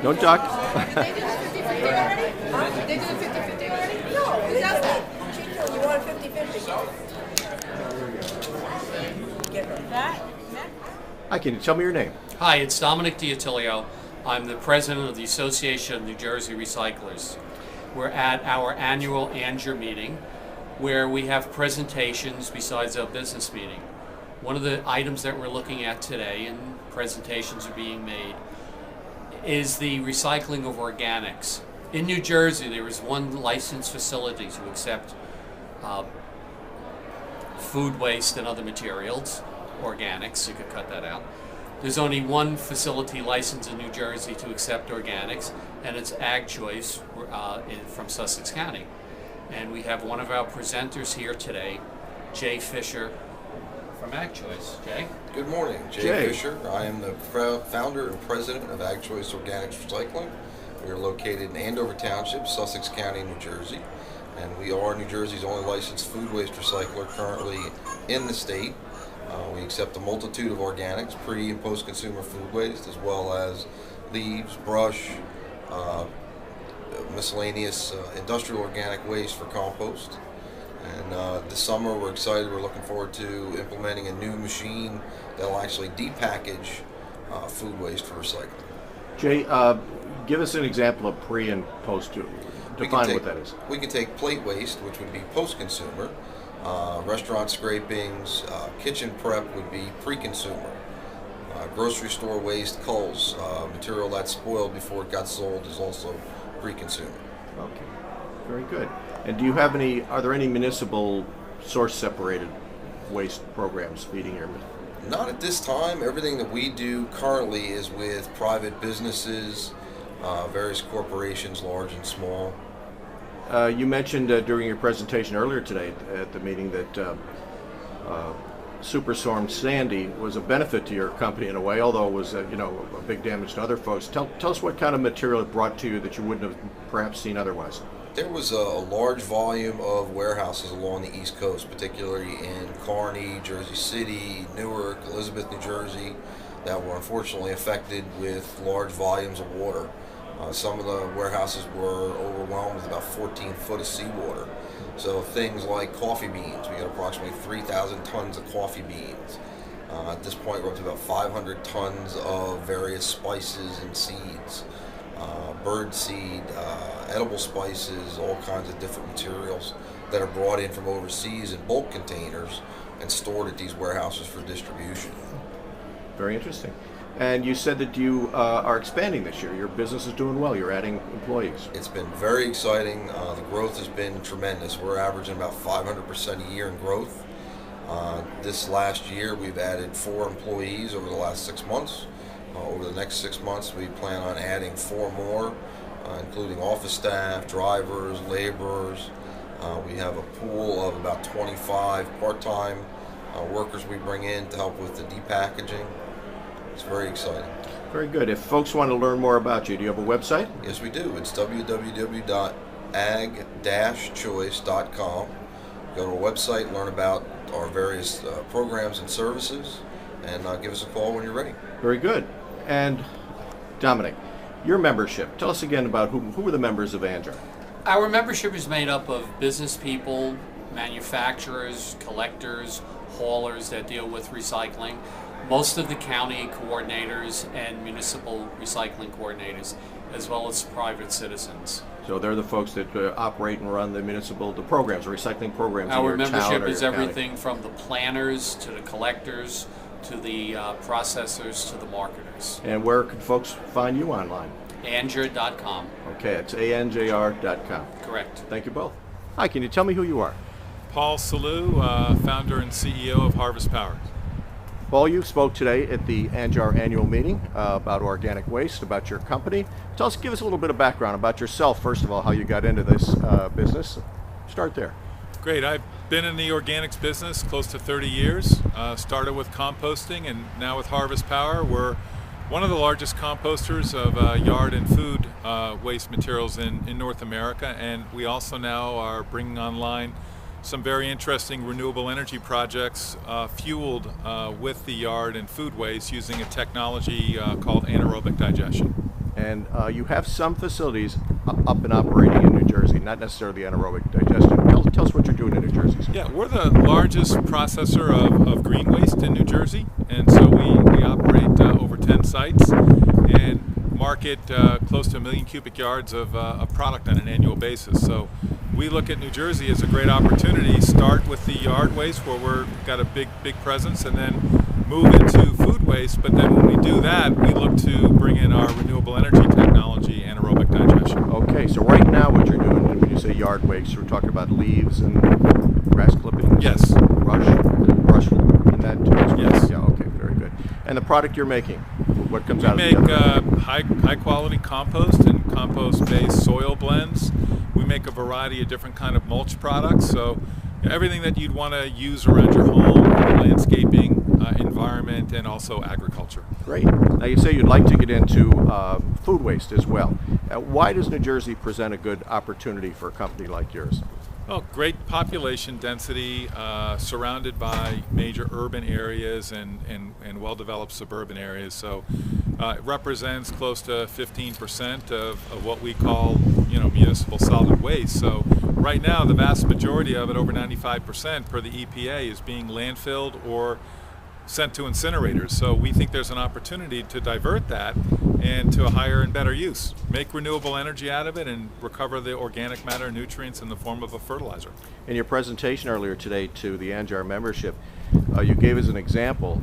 Don't duck. Did they do the 50-50 already? Huh? Did they do the 50-50 already? No. Who does that? Chico, you want 50-50? Get rid of that. Hi, can you tell me your name? Hi, it's Dominic D'Attilio. I'm the president of the Association of New Jersey Recyclers. We're at our annual ANJR meeting where we have presentations besides our business meeting. One of the items that we're looking at today, and presentations are being made, is the recycling of organics. In New Jersey, there is one licensed facility to accept food waste and other materials, organics, you could cut that out. There's only one facility licensed in New Jersey to accept organics, and it's Ag Choice from Sussex County. And we have one of our presenters here today, Jay Fisher from Ag Choice. Jay? Good morning, Jay Fisher. I am the founder and president of Ag Choice Organics Recycling. We are located in Andover Township, Sussex County, New Jersey. And we are New Jersey's only licensed food waste recycler currently in the state. We accept a multitude of organics, pre- and post-consumer food waste, as well as leaves, brush, miscellaneous industrial organic waste for compost. And this summer we're excited, we're looking forward to implementing a new machine that will actually depackage food waste for recycling. Jay, give us an example of pre and post. Define what that is. We can take plate waste, which would be post-consumer. Restaurant scrapings, kitchen prep would be pre-consumer. Grocery store waste, culls, material that's spoiled before it got sold is also pre-consumer. Okay, very good. And do you have are there any municipal source separated waste programs feeding your? Not at this time. Everything that we do currently is with private businesses, various corporations, large and small. You mentioned during your presentation earlier today at the meeting that Superstorm Sandy was a benefit to your company in a way, although it was a big damage to other folks. Tell us what kind of material it brought to you that you wouldn't have perhaps seen otherwise. There was a large volume of warehouses along the East Coast, particularly in Kearney, Jersey City, Newark, Elizabeth, New Jersey, that were unfortunately affected with large volumes of water. Some of the warehouses were overwhelmed with about 14 foot of seawater. So things like coffee beans, we got approximately 3,000 tons of coffee beans. At this point we're up to about 500 tons of various spices and seeds, bird seed, edible spices, all kinds of different materials that are brought in from overseas in bulk containers and stored at these warehouses for distribution. Very interesting. And you said that you are expanding this year. Your business is doing well. You're adding employees. It's been very exciting. The growth has been tremendous. We're averaging about 500% a year in growth. This last year, we've added 4 employees over the last 6 months. Over the next 6 months, we plan on adding 4 more, including office staff, drivers, laborers. We have a pool of about 25 part-time workers we bring in to help with the depackaging. It's very exciting. Very good. If folks want to learn more about you, do you have a website? Yes, we do. It's www.ag-choice.com. Go to our website, learn about our various programs and services, and give us a call when you're ready. Very good. And Dominic, your membership. Tell us again about who are the members of ANJR. Our membership is made up of business people, manufacturers, collectors, haulers that deal with recycling, most of the county coordinators and municipal recycling coordinators, as well as private citizens. So they're the folks that operate and run the programs, the recycling programs. Our in your membership town or is your everything county. from the planners to the collectors to the processors to the marketers. And where can folks find you online? ANJR.com. Okay, it's ANJR.com. Correct. Thank you both. Hi, can you tell me who you are? Paul Salou, founder and CEO of Harvest Power. Paul, you spoke today at the ANJR annual meeting about organic waste, about your company. Give us a little bit of background about yourself, first of all, how you got into this business. Start there. Great. I've been in the organics business close to 30 years. Started with composting and now with Harvest Power. We're one of the largest composters of yard and food waste materials in North America, and we also now are bringing online some very interesting renewable energy projects fueled with the yard and food waste using a technology called anaerobic digestion. And you have some facilities up and operating in New Jersey, not necessarily anaerobic digestion. Tell us what you're doing in New Jersey. Yeah, we're the largest processor of green waste in New Jersey, and so we operate over 10 sites and market close to 1 million cubic yards of product on an annual basis. So we look at New Jersey as a great opportunity. Start with the yard waste, where we've got a big presence, and then move into food waste. But then when we do that, we look to bring in our renewable energy technology, anaerobic digestion. Okay, so right now what you're doing, when you say yard waste, we're talking about leaves and grass clippings? Yes. Brush in that too? Yes. Yeah, okay, very good. And the product you're making, what comes out of We the other? make high quality compost and compost-based soil blends. We make a variety of different kind of mulch products. So everything that you'd want to use around your home, landscaping, environment, and also agriculture. Great. Now you say you'd like to get into food waste as well. Why does New Jersey present a good opportunity for a company like yours? Well, great population density, surrounded by major urban areas and well-developed suburban areas. So it represents close to 15% of what we call, municipal solid waste. So right now, the vast majority of it, over 95% per the EPA, is being landfilled or sent to incinerators. So we think there's an opportunity to divert that and to a higher and better use. Make renewable energy out of it and recover the organic matter and nutrients in the form of a fertilizer. In your presentation earlier today to the ANJR membership, you gave us an example,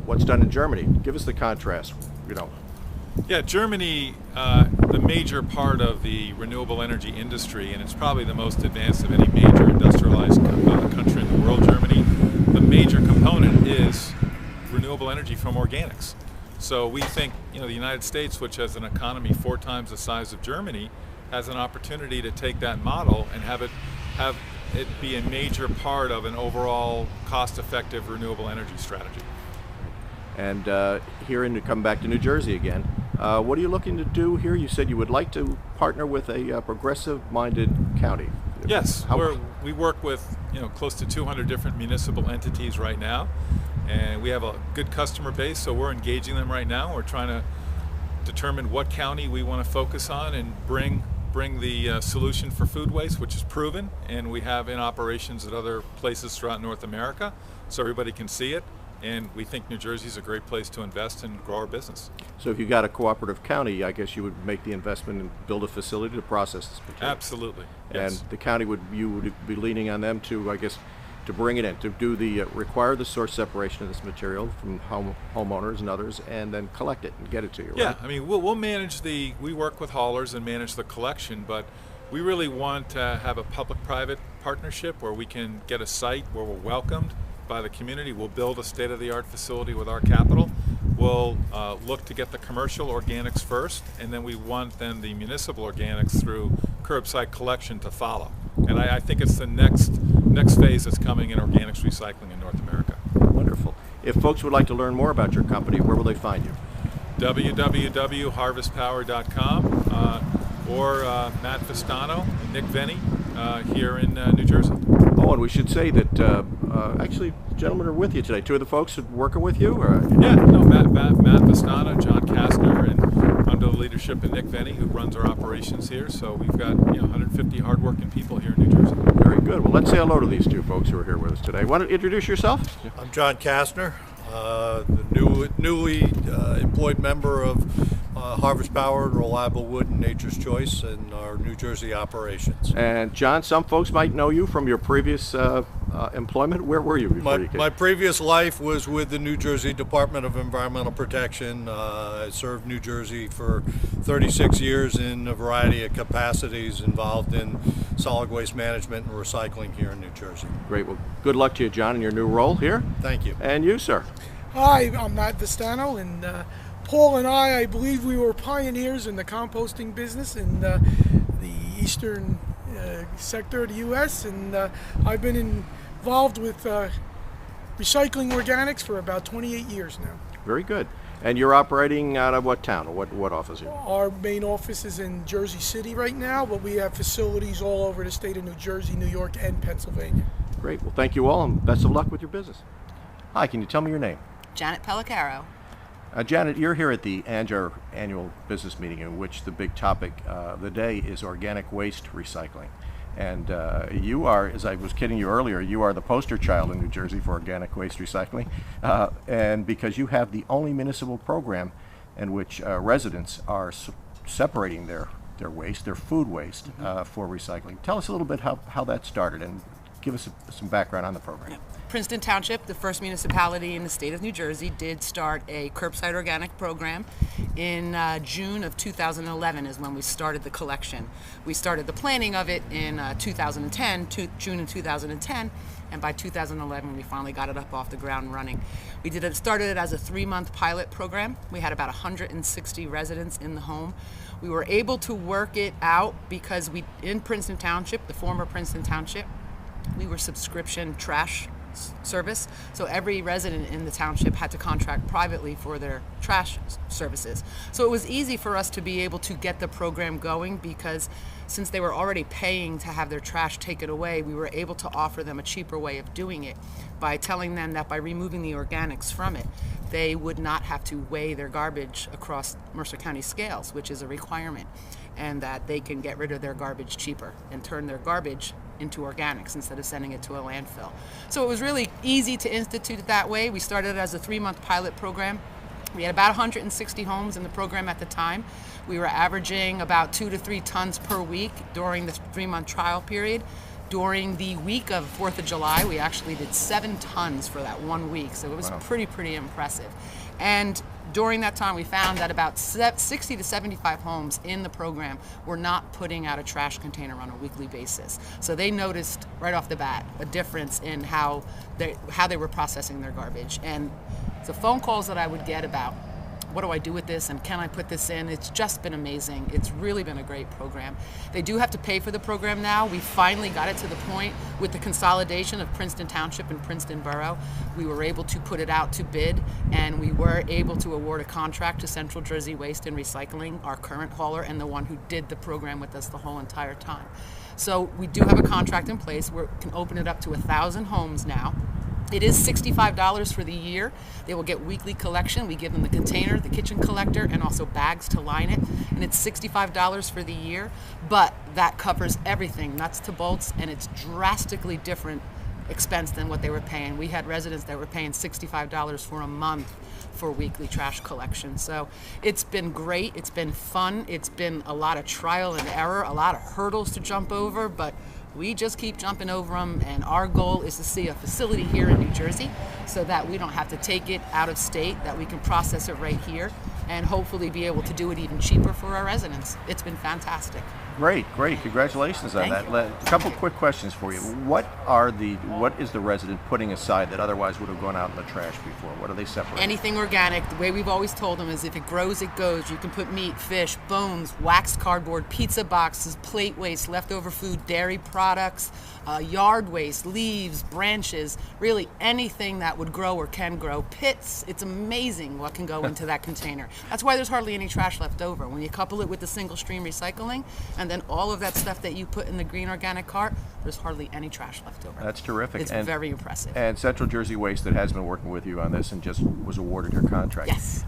what's done in Germany. Give us the contrast, Yeah, Germany, the major part of the renewable energy industry, and it's probably the most advanced of any major industrialized country in the world, Germany, the major component is renewable energy from organics. So we think, the United States, which has an economy 4 times the size of Germany, has an opportunity to take that model and have it be a major part of an overall cost-effective renewable energy strategy. And come back to New Jersey again, what are you looking to do here? You said you would like to partner with a progressive-minded county. Yes, we work with close to 200 different municipal entities right now, and we have a good customer base, so we're engaging them right now. We're trying to determine what county we want to focus on and bring the solution for food waste, which is proven, and we have in operations at other places throughout North America, so everybody can see it. And we think New Jersey is a great place to invest and grow our business. So if you got a cooperative county, I guess you would make the investment and build a facility to process this material. Absolutely. Yes. And the county you would be leaning on them to, I guess, to bring it in, to do require the source separation of this material from homeowners and others, and then collect it and get it to you, Yeah, right? I mean, we'll manage we work with haulers and manage the collection, but we really want to have a public-private partnership where we can get a site where we're welcomed by the community. We'll build a state-of-the-art facility with our capital. We'll look to get the commercial organics first, and then we want the municipal organics through curbside collection to follow. And I think it's the next phase that's coming in organics recycling in North America. Wonderful. If folks would like to learn more about your company, where will they find you? www.harvestpower.com or Matt Vistano and Nick Venny here in New Jersey. Oh, and we should say that actually, gentlemen are with you today. 2 of the folks are working with you? Or? Yeah, no, Matt Vistano, John Kastner, and under the leadership of Nick Venny, who runs our operations here. So we've got 150 hardworking people here in New Jersey. Very good. Well, let's say hello to these 2 folks who are here with us today. Why don't you introduce yourself? I'm John Kastner, the newly employed member of Harvest Power, Reliable Wood, and Nature's Choice in our New Jersey operations. And John, some folks might know you from your previous employment. Where were you before you came? My previous life was with the New Jersey Department of Environmental Protection. I served New Jersey for 36 years in a variety of capacities involved in solid waste management and recycling here in New Jersey. Great. Well, good luck to you, John, in your new role here. Thank you. And you, sir? Hi, I'm Matt Vistano, and Paul and I believe we were pioneers in the composting business in the eastern sector of the U.S., and I've been involved with recycling organics for about 28 years now. Very good. And you're operating out of what town, or what office are you? Our main office is in Jersey City right now, but we have facilities all over the state of New Jersey, New York, and Pennsylvania. Great. Well, thank you all, and best of luck with your business. Hi, can you tell me your name? Janet Pellicaro. Janet, you're here at the ANJR annual business meeting, in which the big topic of the day is organic waste recycling. And you are, as I was kidding you earlier, you are the poster child in New Jersey for organic waste recycling. And because you have the only municipal program in which residents are separating their waste, their food waste, for recycling. Tell us a little bit how that started, and give us some background on the program. Yeah. Princeton Township, the first municipality in the state of New Jersey, did start a curbside organic program in June of 2011 is when we started the collection. We started the planning of it in 2010, June of 2010, and by 2011 we finally got it up off the ground running. We started it as a 3-month pilot program. We had about 160 residents in the home. We were able to work it out because in Princeton Township, the former Princeton Township, we were subscription trash service, so every resident in the township had to contract privately for their trash services. So it was easy for us to be able to get the program going, because since they were already paying to have their trash taken away, we were able to offer them a cheaper way of doing it by telling them that by removing the organics from it, they would not have to weigh their garbage across Mercer County scales, which is a requirement, and that they can get rid of their garbage cheaper and turn their garbage into organics instead of sending it to a landfill. So it was really easy to institute it that way. We started it as a 3-month pilot program. We had about 160 homes in the program at the time. We were averaging about 2 to 3 tons per week during the 3-month trial period. During the week of 4th of July, we actually did 7 tons for that 1 week. So it was pretty impressive. And during that time, we found that about 60 to 75 homes in the program were not putting out a trash container on a weekly basis. So they noticed right off the bat a difference in how they were processing their garbage. And the phone calls that I would get about, what do I do with this and can I put this in? It's just been amazing. It's really been a great program. They do have to pay for the program now. We finally got it to the point with the consolidation of Princeton Township and Princeton Borough. We were able to put it out to bid, and we were able to award a contract to Central Jersey Waste and Recycling, our current hauler and the one who did the program with us the whole entire time. So we do have a contract in place. We can open it up to 1,000 homes now. It is $65 for the year. They will get weekly collection. We give them the container, the kitchen collector, and also bags to line it. And it's $65 for the year, but that covers everything, nuts to bolts, and it's drastically different expense than what they were paying. We had residents that were paying $65 for a month for weekly trash collection. So it's been great. It's been fun. It's been a lot of trial and error, a lot of hurdles to jump over, but we just keep jumping over them, and our goal is to see a facility here in New Jersey so that we don't have to take it out of state, that we can process it right here and hopefully be able to do it even cheaper for our residents. It's been fantastic. Great. Congratulations on that. A couple quick questions for you. What is the resident putting aside that otherwise would have gone out in the trash before? What are they separating? Anything organic. The way we've always told them is if it grows, it goes. You can put meat, fish, bones, waxed cardboard, pizza boxes, plate waste, leftover food, dairy products, yard waste, leaves, branches, really anything that would grow or can grow. Pits. It's amazing what can go into that container. That's why there's hardly any trash left over. When you couple it with the single stream recycling, and then all of that stuff that you put in the green organic cart, there's hardly any trash left over. That's terrific. It's very impressive. And Central Jersey Waste, that has been working with you on this and just was awarded your contract. Yes.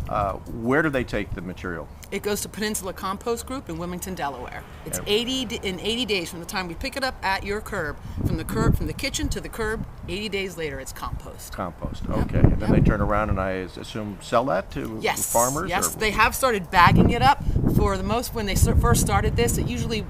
Where do they take the material? It goes to Peninsula Compost Group in Wilmington, Delaware. It's 80 days from the time we pick it up at your curb, from the kitchen to the curb. 80 days later, it's compost. Okay. And then they turn around and I assume sell that to farmers? Yes, they have started bagging it up. For the most, when they first started this,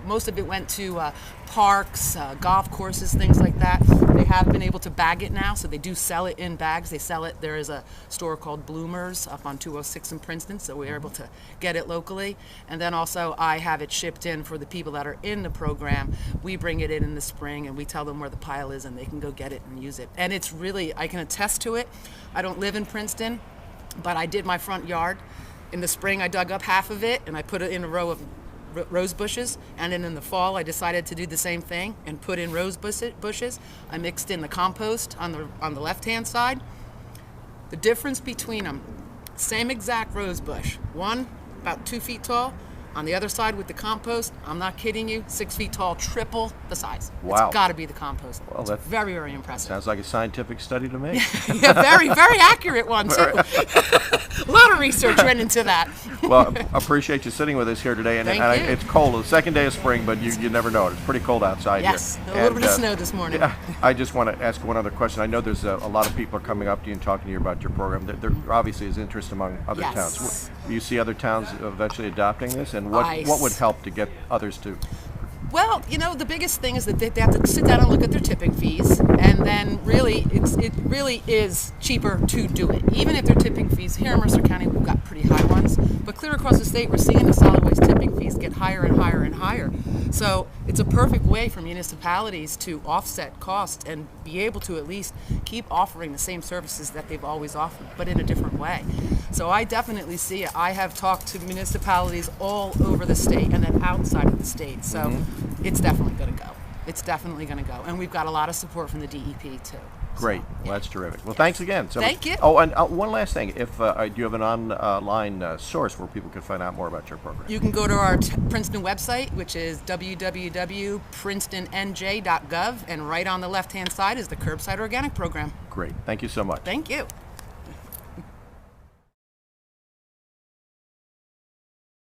most of it went to parks, golf courses, things like that. They have been able to bag it now, so they do sell it in bags. They sell it. There is a store called Bloomers up on 206 in Princeton, so we're able to get it locally. And then also I have it shipped in for the people that are in the program. We bring it in the spring and we tell them where the pile is and they can go get it and use it. And it's really, I can attest to it. I don't live in Princeton, but I did my front yard. In the spring I dug up half of it and I put it in a row of rose bushes, and then in the fall I decided to do the same thing and put in rose bushes. I mixed in the compost on the left hand side. The difference between them, same exact rose bush, one about 2 feet tall, On the other side with the compost, I'm not kidding you, 6 feet tall, triple the size. Wow. It's got to be the compost. Well, It's that's- very, very impressive. Sounds like a scientific study to me. Yeah, very, very accurate one too. A lot of research went into that. Well, appreciate you sitting with us here today. And, Thank and you. it's cold. The second day of spring, but you never know it. It's pretty cold outside Yes, here. a little And, bit of snow this morning. Yeah, I just want to ask one other question. I know there's a lot of people are coming up to you and talking to you about your program. There obviously is interest among other Yes. towns. Do you see other towns eventually adopting this? And what would help to get others to? Well, you know, the biggest thing is that they have to sit down and look at their tipping fees, and then really, it really is cheaper to do it. Even if their tipping fees here in Mercer County, we've got pretty high ones, but clear across the state, we're seeing the solid waste tipping fees get higher and higher and higher. So it's a perfect way for municipalities to offset costs and be able to at least keep offering the same services that they've always offered, but in a different way. So I definitely see it. I have talked to municipalities all over the state and then outside of the state. So it's definitely going to go. It's definitely going to go. And we've got a lot of support from the DEP too. Great. So, Well, that's terrific. Well, thanks again. So Thank you. Oh, and one last thing. If do you have an online source where people can find out more about your program? You can go to our Princeton website, which is www.princetonnj.gov, and right on the left-hand side is the Curbside Organic Program. Great. Thank you so much. Thank you.